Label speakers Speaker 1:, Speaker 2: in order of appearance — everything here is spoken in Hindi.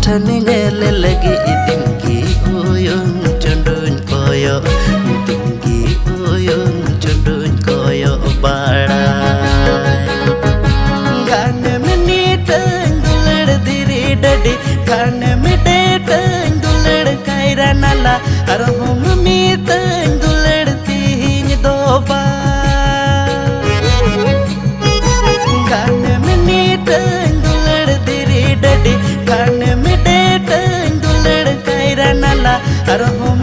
Speaker 1: ठनगल लगे दिंगी ओयों चंडुन कोयो दिंगी ओयों चंडुन कोयो बाड़ा गान में नीटन दुलड़ दिरी डडी गान में डेटन दुलड़ कायरा नाला अर हम मीतन दुलड़ तीन दो गान में नीटन दुलड़ दिरी डडी गान में डेटन दुलड़ कायरा नाला अर हम